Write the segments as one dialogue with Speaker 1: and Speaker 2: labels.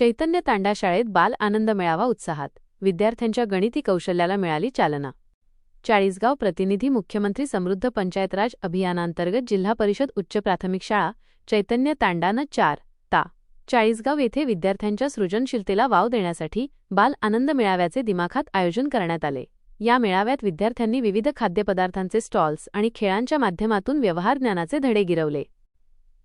Speaker 1: चैतन्य तांडा शाळेत बाल आनंद मेळावा उत्साहात, विद्यार्थ्यांच्या गणिती कौशल्याला मिळाली चालना। चाळीसगाव प्रतिनिधी मुख्यमंत्री समृद्ध पंचायतराज अभियानांतर्गत जिल्हा परिषद उच्च प्राथमिक शाळा चैतन्य तांडानं 4 ता चाळीसगाव येथे विद्यार्थ्यांच्या सृजनशीलतेला वाव देण्यासाठी बाल आनंद मेळाव्याचे दिमाखात आयोजन करण्यात आले। या मेळाव्यात विद्यार्थ्यांनी विविध खाद्यपदार्थांचे स्टॉल्स आणि खेळांच्या माध्यमातून व्यवहार ज्ञानाचे धडे गिरवले।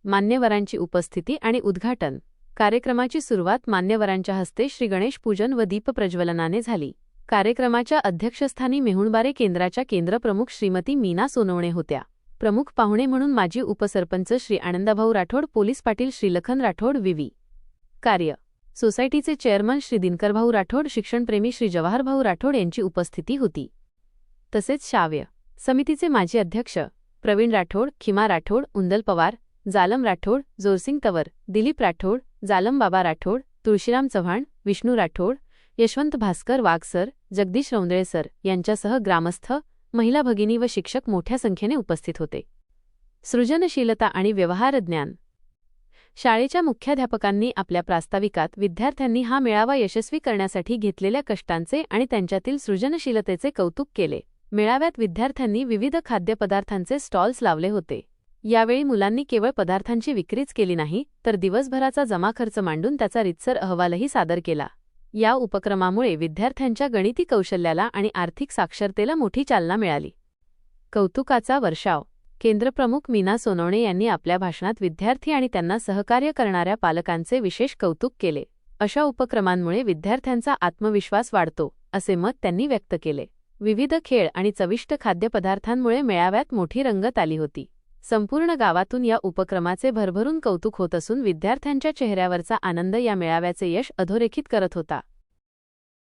Speaker 1: मान्यवरांची उपस्थिती आणि उद्घाटन। कार्यक्रमाची सुरुवात मान्यवरांच्या हस्ते श्री गणेश पूजन व दीप प्रज्वलनाने झाली। कार्यक्रमाच्या अध्यक्षस्थानी मेहुणबारे केंद्राच्या केंद्रप्रमुख श्रीमती मीना सोनवणे होत्या। प्रमुख पाहुणे म्हणून माजी उपसरपंच श्री आनंदभाऊ राठोड, पोलीस पाटील श्री लखन राठोड, विवी कार्य सोसायटीचे चेअरमन श्री दिनकरभाऊ राठोड, शिक्षणप्रेमी श्री जवाहरभाऊ राठोड यांची उपस्थिती होती। तसेच शाव्य समितीचे माजी अध्यक्ष प्रवीण राठोड, खिमा राठोड, उंदल पवार, जालम राठोड, जोरसिंग तवर, दिलीप राठोड, जालम बाबा राठोड, तुळशीराम चव्हाण, विष्णू राठोड, यशवंत भास्कर वाघसर, जगदीश रौंदळेसर यांच्यासह ग्रामस्थ, महिला भगिनी व शिक्षक मोठ्या संख्येने उपस्थित होते। सृजनशीलता आणि व्यवहार ज्ञान। शाळेच्या मुख्याध्यापकांनी आपल्या प्रास्ताविकात विद्यार्थ्यांनी हा मेळावा यशस्वी करण्यासाठी घेतलेल्या कष्टांचे आणि त्यांच्यातील सृजनशीलतेचे कौतुक केले। मेळाव्यात विद्यार्थ्यांनी विविध खाद्यपदार्थांचे स्टॉल्स लावले होते। यावेळी मुलांनी केवळ पदार्थांची विक्रीच केली नाही, तर दिवसभराचा जमा खर्च मांडून त्याचा रीतसर अहवालही सादर केला। या उपक्रमामुळे विद्यार्थ्यांच्या गणिती कौशल्याला आणि आर्थिक साक्षरतेला मोठी चालना मिळाली। कौतुकाचा वर्षाव। केंद्रप्रमुख मीना सोनवणे यांनी आपल्या भाषणात विद्यार्थी आणि त्यांना सहकार्य करणाऱ्या पालकांचे विशेष कौतुक केले। अशा उपक्रमांमुळे विद्यार्थ्यांचा आत्मविश्वास वाढतो, असे मत त्यांनी व्यक्त केले। विविध खेळ आणि चविष्ट खाद्यपदार्थांमुळे मेळाव्यात मोठी रंगत आली होती। संपूर्ण गावातून या उपक्रमाचे भरभरून कौतुक होत असून विद्यार्थ्यांच्या चेहऱ्यावरचा आनंद या मेळाव्याचे यश अधोरेखित करत होता।